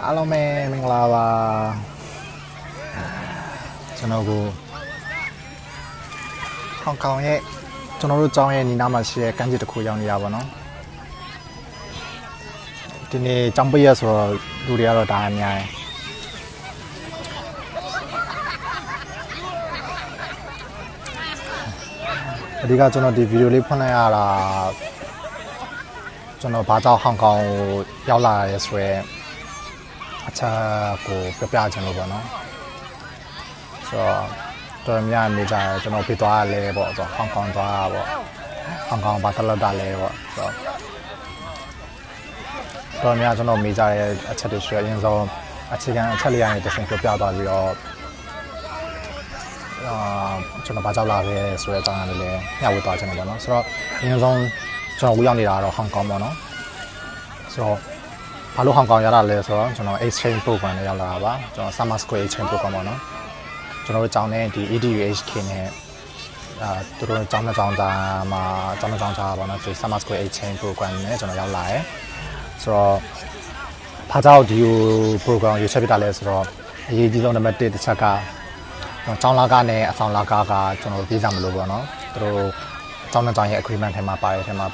အားလုံးပဲမင်္ဂလာပါကျွန်တော်ကိုဟောင်ကောင်ရဲ့ကျွန်တော်တို့ကျောင်းရဲ့နီးနားမှာရှိတဲ့ကမ်းခြေတစ်ခုရောက်နေရပါတော့ဒီနေ့ကျောင်းပိတ်ရဆိုတော့လူတွေကတော့ဒါအများကြီးအဓိကကျွန်တော်ဒီဗီဒီယိုလေးဖွင့်လိုက်ရတာကျွန်တော်ဘာကြောင့်ဟောင်ကောင်ကိုရောက်လာရဲဆိုရဲအချက်ကိုပြပြချင်လို့ပေါ့နော်ဆိုတော့တော်များနေကြတယ်ကျွန်တော်ပြေးသွားရလဲပေါ့ဆိုတော့ဟောင်ကောင်သွားတာပေါ့ဟောင်ကောင်ဘာတလက်တာလဲပေါ့ဆိုတော့တော်များကျွန်တော်မေးကြတဲ့အချက်တွေရှိရအရင်ဆုံးအခြေခံအချက်လေးရရင်တစ်ဆင့်ပြပြသွားပြီးတော့ကျွန်တော်ဘာကြောင့်လာလဲဆိုတဲ့အကြောင်းအရာလေးလည်းညှဝေသွားချင်တယ်ပေါ့နော်ဆိုတော့အရင်ဆုံးကျွန်တော်ဝေးရောက်နေတာတော့ဟောင်ကောင်ပေါ့နော်ဆိုတော့ဘာလို့ဟောင်ကောင်ရောက်လာလဲဆိုတော့ကျွန်တော် exchange program နဲ့ရောက်လာတာပါကျွန်တော် summer school exchange program ပေါ့နော်ကျွန်တော်တို့ကျောင်းနဲ့ဒီ EDUHK နဲ့သူတို့ကျောင်းသားမှာကျောင်းသားပေါ့နော်ဒီ summer school exchange program နဲ့ကျွန်တော်ရောက်လာတယ်ဆိုတော့ဘာကြောင့်ဒီ program ရွေးချယ်ပြတာလဲဆိုတော့အရေးကြီးဆုံးနံပါတ်1တစ်ချက်ကကျောင်းလာကနဲ့အဆောင်လာကကျွန်တော်တို့ပြေးစားမလို့ပေါ့နော်သူတို့ကျောင်းသားရဲ့ agreement ထဲမှာပါတယ်ထဲမှာ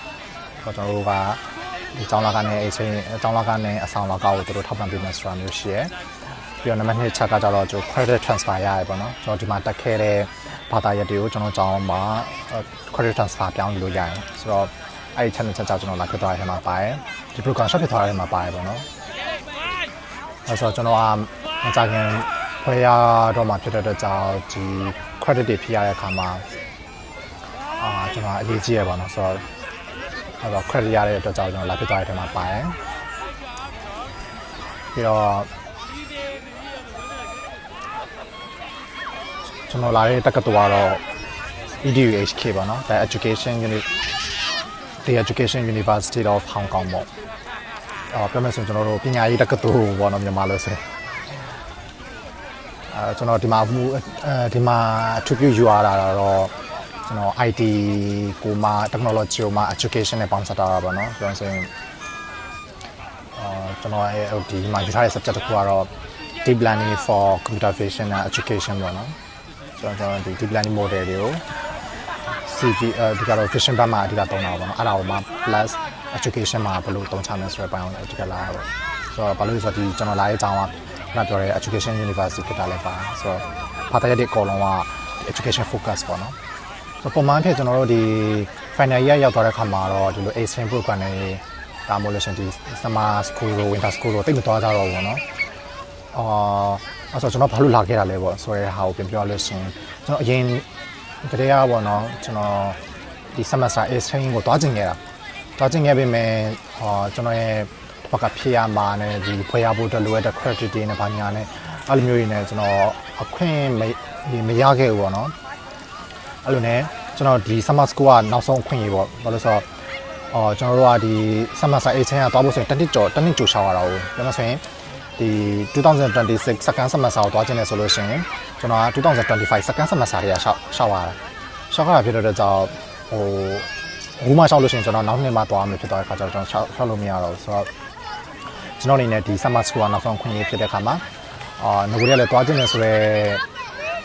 ကျွန်တော်တို့ကဒီကျောင်းလာကနဲ့ exchange ကျောင်းလာကနဲ့အဆောင်လာကကိုသူတို့ထောက်ပံ့ပေးမယ်ဆိုတာမျိုးရှိရယ်ပြီးတော့နံပါတ်2ချက်ကကြတော့ကျွန်တော် credit transfer ရရပေါ့နော်ကျွန်တော်ဒီမှာတက်ခဲ့တဲ့ဘာသာရပ်တွေကိုကျွန်တော်ကျောင်းမှာ credit transfer ပြောင်းလို့ရတယ်ဆိုတော့အဲ့ဒီ channel ချက်ကြောင့်ကျွန်တော်လာဖြစ်သွားတဲ့ထဲမှာပါတယ်ဒီ program ရှော့ဖြစ်သွားတဲ့ထဲမှာပါတယ်ပေါ့နော်အဲ့ဆိုတော့ကျွန်တော်ကမကြခင်ခွဲရတော့မှဖြစ်တဲ့အတွက်ကြောင့်ဒီ credit တွေဖြစ်ရတဲ့အခါမှာကျွန်တော်အရေးကြီးရပါတော့ဆိုတော့အဲ့တော့ credit ရတဲ့အတွက်ကြောင့်ကျွန်တော်လာဖြစ်သွားတဲ့ထဲမှာပါတယ်ပြီးတော့ကျွန်တော်လာတဲ့တက္ကသိုလ်ကတော့ EDUHK ပါနော်ဒါ Education University of Hong Kong ပေါ့ပြောမယ်ဆိုကျွန်တော်တို့ပညာရေးတက္ကသိုလ်ပေါ့နော်မြန်မာလို့ဆိုရင်ကျွန်တော်ဒီမှာအထူးပြုယူရတာတော့ကျွန်တော် IT ကိုမှ technology ကိုမှ education နဲ့ပေါင်းစပ်တာပါနော်ဆိုတော့ဆိုရင်ကျွန်တော်ဒီမှာယူထားတဲ့ subject တစ်ခုကတော့ deep learning for computer vision and education ပေါ့နော်ကျွန်တော်ဒီ deep learning model တွေကို CV ဒီကတော့ vision ဘက်မှာအဓိကသုံးတာပေါ့နော်အဲ့ဒါကိုမှ plus education မှာဘယ်လိုသုံးချမလဲဆိုတဲ့ပိုင်းကိုအဓိကလာတာပေါ့ဆိုတော့ဘာလို့လဲဆိုတော့ဒီကျွန်တော်လာတဲ့အကြောင်းကကျွန်တော်ပြောတဲ့ education university ဖြစ်တာလည်းပါဆိုတော့ဘာသာရပ်တွေအကုန်လုံးက education focus ပေါ့နော်ဆိုတော့ပုံမှန်ဖြစ်ကျွန်တော်တို့ဒီ final year ရောက်သွားတဲ့ခါမှာတော့ဒီလို exchange program နဲ့ဒါမှမဟုတ်ဒီ summer school ကို winter school ကိုတိတ်မသွားကြတော့ဘူးเนาะအဲ့ဆိုကျွန်တော်ဘာလို့လာခဲ့တာလဲပေါ့ဆိုရဲဟာကိုပြန်ပြောလို့ရှင်ကျွန်တော်အရင်တည်းကပေါ့နော်ကျွန်တော်ဒီ semester exchange ကိုသွားကျင်ခဲ့ပေမဲ့ကျွန်တော်ရဲ့ဘက်ကဖြေရမှာနဲ့ဒီဖွေရဖို့အတွက်လိုအပ်တဲ့ credit တွေနဲ့ဘာညာနဲ့အဲ့လိုမျိုးတွေနဲ့ကျွန်တော်အခွင့်မရခဲ့ဘူးပေါ့နော်အဲ့လိုနဲ့ကျွန်တော်ဒီ summer school ကနောက်ဆုံးအခွင့်အရေးပေါ့ဘာလို့ဆိုတော့ကျွန်တော်တို့ကဒီ semester exchange ကသွားဖို့ဆိုရင်တနစ်ကြိုရှောက်ရတာကိုပြောမှဆိုရင်ဒီ2026 second semester ကိုသွားခြင်းလဲဆိုလို့ရှိရင်ကျွန်တော်က2025 second semester တွေကရှောက်ရတာဖြစ်တဲ့အတွက်ကြောင့်ဘူးမှရှောက်လို့ရှိရင်ကျွန်တော်နောက်နှစ်မှသွားမယ်ဖြစ်သွားတဲ့အခါကျတော့ကျွန်တော်ရှောက်လို့မရတော့ဘူးဆိုတော့ကျွန်တော်အနေနဲ့ဒီ summer school ကနောက်ဆုံးခွင့်ရဖြစ်တဲ့အခါမှာငကိုတွေကလည်းသွားခြင်းလဲဆိုတော့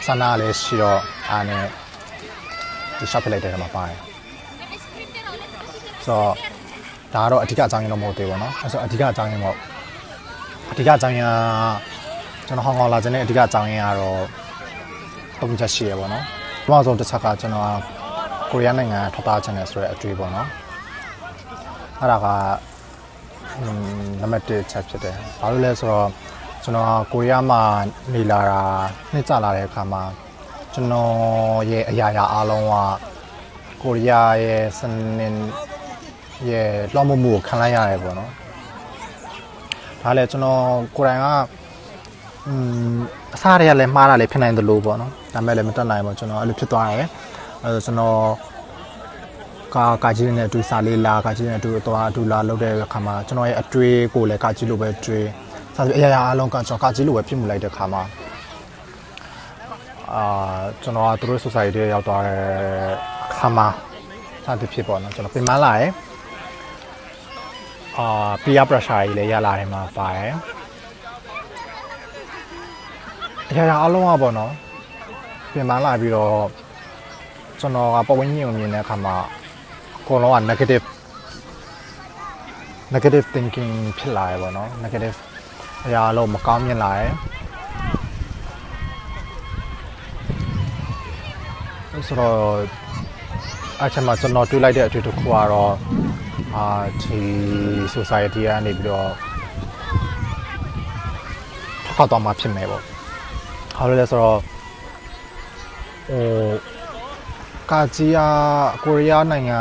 ဆန္ဒလည်းရှိတော့အားနဲ့ဒီရှောက်ပြလိုက်တဲ့အခါမှာပါတယ်ဆိုတော့ဒါကတော့အဓိကအကြောင်းရင်းတော့မဟုတ်သေးဘူးเนาะအဲဆိုအဓိကအကြောင်းရင်းကျွန်တော်ဟောင်ကောင်လာခြင်းနဲ့အဓိကအကြောင်းရင်းကတော့တုံးချက်ရှိရပေါ့နော်ပထမဆုံးတစ်ချက်ကကျွန်တော်ကိုရီးယားနိုင်ငံထွက်သွားခြင်းနဲ့ဆိုတဲ့အတွေ့ပေါ့နော်အဲ့ဒါကနံပါတ်1ချက်ဖြစ်တယ်ဘာလို့လဲဆိုတော့ကျွန်တော်ကိုရီးယားမှာနေလာတာနှစ်ကြာလာတဲ့အခါမှာကျွန်တော်ရဲ့အရာအားလုံးကကိုရီးယားရဲ့စနစ်ရဲ့လွှမ်းမိုးမှုကိုခံလိုက်ရတယ်ပေါ့နော်ဒါလည်းကျွန်တော်ကိုယ်တိုင်ကအစားရလည်းမှားတာလည်းဖြစ်နိုင်တယ်လို့ပေါ့နော်ဒါမဲ့လည်းမတက်နိုင်ဘူးကျွန်တော်အဲ့လိုဖြစ်သွားတယ်ကျွန်တော်ကာကြီးနဲ့အတူစာလေးလာကာကြီးနဲ့အတူအတူလာလုပ်တဲ့အခါမှာကျွန်တော်ရဲ့အတွေ့ကိုလည်းကာကြီးလိုပဲတွေ့စာအရာအားလုံးကကျွန်တော်ကာကြီးလိုပဲဖြစ်မှုလိုက်တဲ့အခါမှာကျွန်တော်ကသူတို့ society ရောက်သွားတဲ့အခါမှာစသဖြင့်ပေါ့နော်ကျွန်တော်ပြင်ပန်းလာတယ်peer pressure ကြီးလည်းရလာတယ်မှာပါတယ် အရာအလုံးอ่ะပေါ့နော်ပြင်ပန်းလာပြီးတော့ကျွန်တော်ကပတ်ဝန်းကျင်ကိုမြင်တဲ့အခါမှာအကုန်လုံးက negative thinking ဖြစ်လာရပေါ့နော် negative အရာလုံးမကောင်းမြင်လာရဆိုတော့အချက်မှာကျွန်တော်တွေးလိုက်တဲ့အတွေ့အကြုံတစ်ခုကတော့ဒီ society ကနေပြီးတော့ထောက်တော့မှဖြစ်မယ်ပေါ့။ဘာလို့လဲဆိုတော့ကာကြီးကကိုရီးယားနိုင်ငံ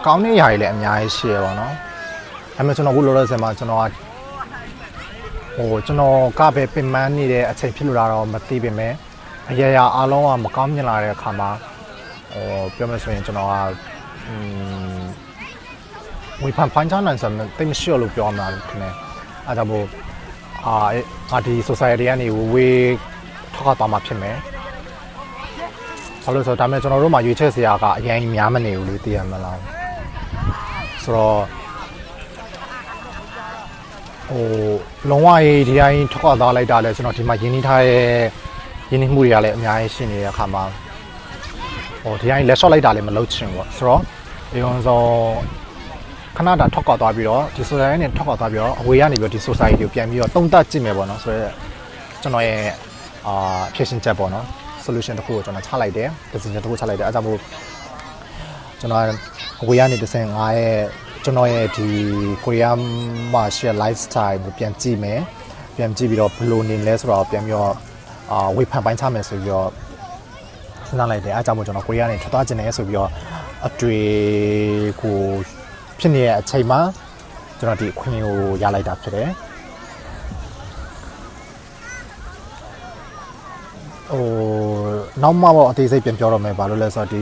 ကောင်းတဲ့ຢာတွေလည်းအများကြီးရှိရပါတော့။ဒါပေမဲ့ကျွန်တော်အခုလောလောဆယ်မှာကျွန်တော်ကပဲပင်ပန်းနေတဲ့အချိန်ဖြစ်လို့လာတော့မသိပေမဲ့အရာအားလုံးကမကောင်းမြင်လာတဲ့အခါမှာပြောမယ်ဆိုရင်ကျွန်တော်ကဝေဖန်ဖန်ချမ်းနိုင်စမ်းတိတ်မရှိလို့ပြောမှာခင်ဗျ။အားကြောင့်မို့ဒီ society ကနေဝေးထောက်တော့မှဖြစ်မယ်။ဘာလို့ဆိုတော့ဒါမဲ့ကျွန်တော်တို့မှာရွေးချက်စရာကအရင်များမနေဘူးလေသိရမလား။ဆိုတော့လုံးဝဒီတိုင်းထောက်သွားလိုက်တာလဲကျွန်တော်ဒီမှာရင်းနှီးထားရဲ့ရင်းနှီးမှုတွေကလည်းအများကြီးရှိနေတဲ့အခါမှာဒီတိုင်းလက်ရှော့လိုက်တာလည်းမလုပ်ချင်ဘူးဆိုတော့ဒီကောင်စောခဏတာထောက်သွားပြီးတော့ဒီ society နဲ့ထောက်သွားပြီးတော့အဝေးကနေပြီးတော့ဒီ society ကိုပြန်ပြီးတော့တုံ့တက်ကြည့်မယ်ပေါ့နော်ဆိုတော့ကျွန်တော်ရဲ့ဖြည့်ရှင်ချက်ပေါ့နော် solution တစ်ခုကိုကျွန်တော်ချလိုက်တယ် decision တစ်ခုချလိုက်တယ်အဲဒါကြောင့်မို့ကျွန်တော်အဝေးကနေတစ်ဆင့်ငါရဲ့ကျွန်တော်ရဲ့ဒီကိုရီးယားမှာရှိတဲ့ lifestyle ကိုပြန်ကြည့်မယ်ပြန်ကြည့်ပြီးတော့ဘယ်လိုနေလဲဆိုတော့ပြန်ပြီးတော့ဝေဖန်ပိုင်းချမယ်ဆိုပြီးတော့စဉ်းစားလိုက်တယ်အဲကြောင့်မို့ကျွန်တော်ကိုရီးယားနေထွက်သွားခြင်းနဲ့ဆိုပြီးတော့အတွေ့ကိုဖြစ်နေတဲ့အချိန်မှာကျွန်တော်ဒီအခွင့်အရေးကိုရလိုက်တာဖြစ်တယ်နောက်မှတော့အသေးစိတ်ပြန်ပြောတော့မယ်ဘာလို့လဲဆိုတော့ဒီ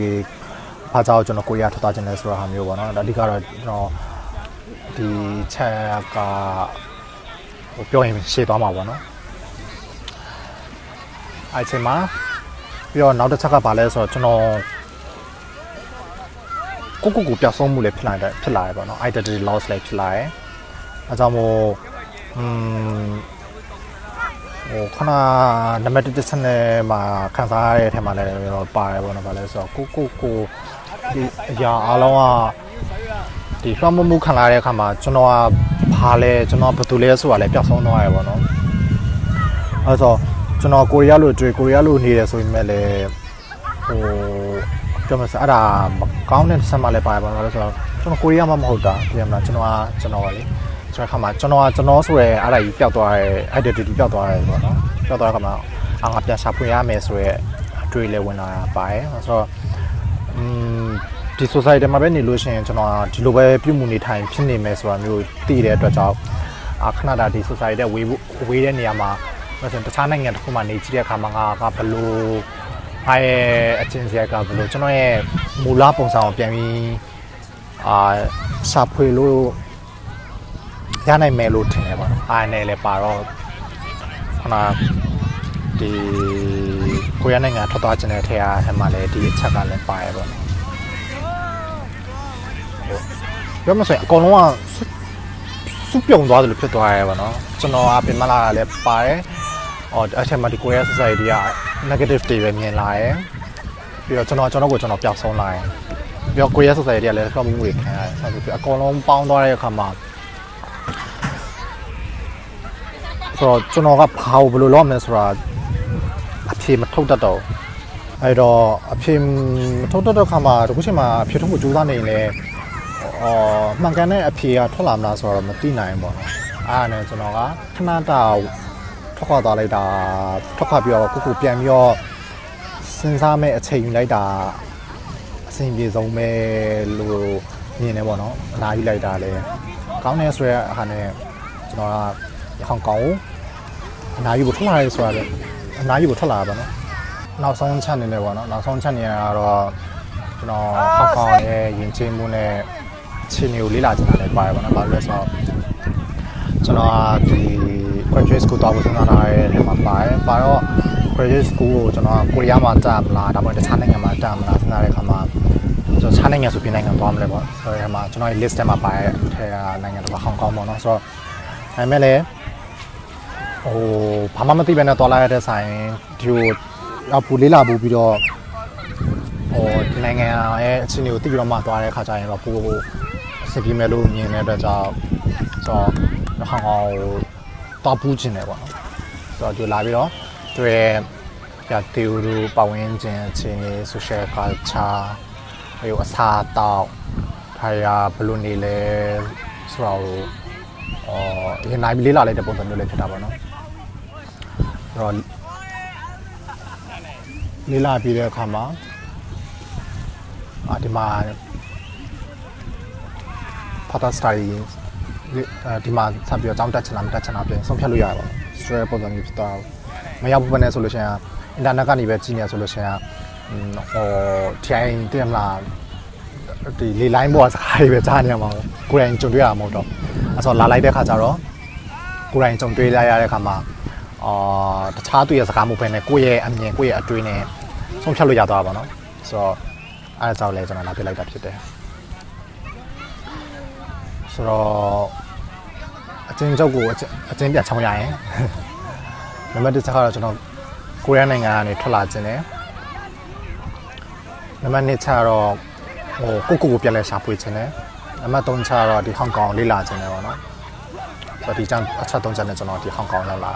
ဘာကြောင့်ကျွန်တော်ကိုရီးယားထွက်သွားခြင်းလဲဆိုတော့ဟာမျိုးပေါ့နော်အဓိကတော့ကျွန်တော်ဒီချက်ကပြောရင်ရှေ့သွားမှာပေါ့နော်အဲ့ချိန်မှာပြီးတော့နောက်တစ်ချက်ကဘာလဲဆိုတော့ကျွန်တော်ကိုပျောက်ဆုံးမှုလည်းဖြစ်လာရပေါ့နော် identity loss လည်းဖြစ်လာရအဲကြောင့်မို့ခဏနံပါတ်1ဆက်နဲ့မှာခန်းစားရတဲ့အထက်မှာလည်းပါတယ်ပေါ့နော်ဘာလဲဆိုတော့ကိုဒီအရာအားလုံးကဒီလွှမ်းမိုးမှုခံလာရတဲ့အခါမှာကျွန်တော်ကဘာလဲကျွန်တော်ဘယ်သူလဲဆိုတာလည်းပျောက်ဆုံးသွားရပေါ့နော်အဲဆိုကျွန်တော်ကိုရီးယားလိုတွေ့ကိုရီးယားလိုနေတယ်ဆိုပေမဲ့လည်းပြောမှစအဲ့ဒါမကောင်းတဲ့ဆက်မှလည်းပါပါတော့ဆိုတော့ကျွန်တော်ကိုရီးယားမှမဟုတ်တာပြရမလားကျွန်တော်ပါလေဆိုတော့ခါမှာကျွန်တော်ဆိုရဲအဲ့ဒါကြီးပျောက်သွားတဲ့ identity ပျောက်သွားတယ်ပေါ့နော်ပျောက်သွားတဲ့ခါမှာငါပြန်ရှာဖွေရမယ်ဆိုရဲအတွေ့လည်းဝင်လာတာပါတယ်ဆိုတော့ဒီ society မှာပဲနေလို့ရှိရင်ကျွန်တော်ဒီလိုပဲပြုမှုနေထိုင်ဖြစ်နေမယ်ဆိုတာမျိုးသိတဲ့အတွက်ကြောင့်ခဏတာဒီ society တဲ့ဝေးတဲ့နေရာမှာဆိုရင်တခြားနိုင်ငံတစ်ခုမှနေကြည့်တဲ့အခါမှာငါဘယ်လိုအားရဲ့အချင်းစီကဘယ်လိုကျွန်တော်ရဲ့မူလပုံစံကိုပြန်ပြီးရှာဖွေလို့ရနိုင်မယ်လို့ထင်တယ်ပေါ့နော်အားနဲ့လည်းပါတော့ခဏဒီကိုရီးယားနိုင်ငံထွက်သွားခြင်းတဲ့ထဲအားမှာလည်းဒီအချက်ကလည်းပါရပေါ့နော်ပြောမှဆိုရင်အကုန်လုံးကစုပြုံသွားတယ်လို့ဖြစ်သွားရဲပေါ့နော်ကျွန်တော်အပြင်မလာတာလည်းပါတယ်အဲ့ချက်မှာဒီကိုရီးယား society က negative တွေပဲမြင်လာတယ်ပြီးတော့ကျွန်တော်ပျောက်ဆုံးလာတယ်ပြီးတော့ကိုရီးယား society ကလည်းကောက်မှုတွေခံရတယ်ဆိုတော့အကုန်လုံးပေါင်းသွားတဲ့အခါမှာဆိုတော့ကျွန်တော်ကဘာကိုဘယ်လိုလုပ်မလဲဆိုတာအဖြေမထုတ်တတ်တော့အဲ့တော့အဖြေမထုတ်တတ်တဲ့အခါမှာတခုချိန်မှာအဖြေထုတ်ဖို့ကြိုးစားနေရင်လည်းမှန်ကန်တဲ့အဖြေကထွက်လာမလားဆိုတော့မသိနိုင်ဘူးပေါ့နော်အဲ့ဒါနဲ့ကျွန်တော်ကခဏတာထွက်ခွာသွားလိုက်တာထွက်ခွာပြီးတော့ကိုပြန်ပြီးတော့စဉ်းစားမဲ့အချိန်ယူလိုက်တာအဆင်ပြေဆုံးပဲလို့မြင်နေပေါ့နော်အနားယူလိုက်တာလည်းကောင်းနေဆိုရဲဟာနဲ့ကျွန်တော်ကဟောင်ကောင်ကိုအနားယူဖို့ထွက်လာရဲဆိုတာလေအနားယူဖို့ထွက်လာတာပေါ့နော်နောက်ဆုံးချက်နေတယ်ပေါ့နော်နောက်ဆုံးချက်နေရတော့ကျွန်တော်ဟောင်ကောင်ရဲ့ယဉ်ကျေးမှုနဲ့ချင်းတွေကိုလေ့လာချင်တာလည်းပါတယ်ပေါ့နော်ဘာလို့လဲဆိုတော့ကျွန်တော်ဒီ graduate school တော့စဉ်းစားထားတဲ့နေရာမှာပါတော့ graduate school ကိုကျွန်တော်ကိုရီးယားမှာတက်မလားဒါမှမဟုတ်တခြားနိုင်ငံမှာတက်မလားစဉ်းစားတဲ့အခါမှာကျွန်တော်ခြားနိုင်ငံဆိုပြင်နိုင်ငံသွားမလဲပေါ့ဆိုတော့ဒီမှာကျွန်တော်ရဲ့ list ထဲမှာပါတဲ့ထဲကနိုင်ငံတော့ဟောင်ကောင်ပေါ့နော်ဆိုတော့ဒါပေမဲ့လည်း ဟိုဘာမှမသိဘဲနဲ့သွားလာရတဲ့ဆိုင်ဒီကိုရောက်ဘူးလေးလာဘူးပြီးတော့ဟိုဒီနိုင်ငံရဲ့အခြေအနေကိုသိပြီးတော့မှသွားတဲ့ခါကျရင်တော့ပိုစပီမဲလို့မြင်တဲ့အတွက်ကြောင့်ဆိုတော့ဟောင်းတော့ပူးခြင်းတယ်ပေါ့နော်ဆိုတော့ဒီလာပြီးတော့တွေ့ရတီဦးတို့ပတ်ဝန်းကျင်အခြေအနေ social culture ဟိုအစားအသောက်ထားရဘယ်လိုနေလဲဆိုတော့ရင်နိုင်ပြီးလေးလာလိုက်တဲ့ပုံစံမျိုးလေးဖြစ်တာပေါ့နော်အဲ့တော့လေးလာပြီးတဲ့အခါမှာဒီမှာ Photo study ဒီမှာဆက်ပြီးတော့ကြောင်းတက်ချင်လားမတက်ချင်လားပြင်ဆုံးဖြတ်လို့ရပါဘူး stress ပုံစံမျိုးဖြစ်သွားမရောက်ဘူးပဲနဲ့ဆိုလို့ရှိရင် internet ကနေပဲကြည့်နေဆိုလို့ရှိရင်ဟိုထိုင်တင်လာဒီလေလိုင်းပေါ်စကားတွေပဲကြားနေရမှာကိုယ်တိုင်ကြုံတွေ့ရမှာမဟုတ်တော့အဲ့ဆိုလာလိုက်တဲ့ခါကျတော့ကိုယ်တိုင်ကြုံတွေ့လိုက်ရတဲ့ခါမှာတခြားသူရဲ့စကားမဟုတ်ဘဲနဲ့ကိုယ့်ရဲ့အမြင်ကိုယ့်ရဲ့အတွေးနဲ့ဆုံးဖြတ်လို့ရသွားပါတော့ဆိုတော့အဲ့ဒါကြောင့်လည်းကျွန်တော်လာပြလိုက်တာဖြစ်တယ်ဆိုတော့အချင်းချုပ်ကိုအချင်းပြချောင်းရရင်နံပါတ်1ချက်ကတော့ကျွန်တော်ကိုရီးယားနိုင်ငံကနေထွက်လာခြင်းတယ်နံပါတ်2ချက်ကတော့ဟိုကိုပြန်လဲရှာဖွေခြင်းတယ်နံပါတ်3ချက်ကတော့ဒီဟောင်ကောင်လေးလာခြင်းတယ်ပေါ့နော်ဆိုတော့ဒီကြောင့်အချက်3ချက်နဲ့ကျွန်တော်ဒီဟောင်ကောင်ရောက်လာ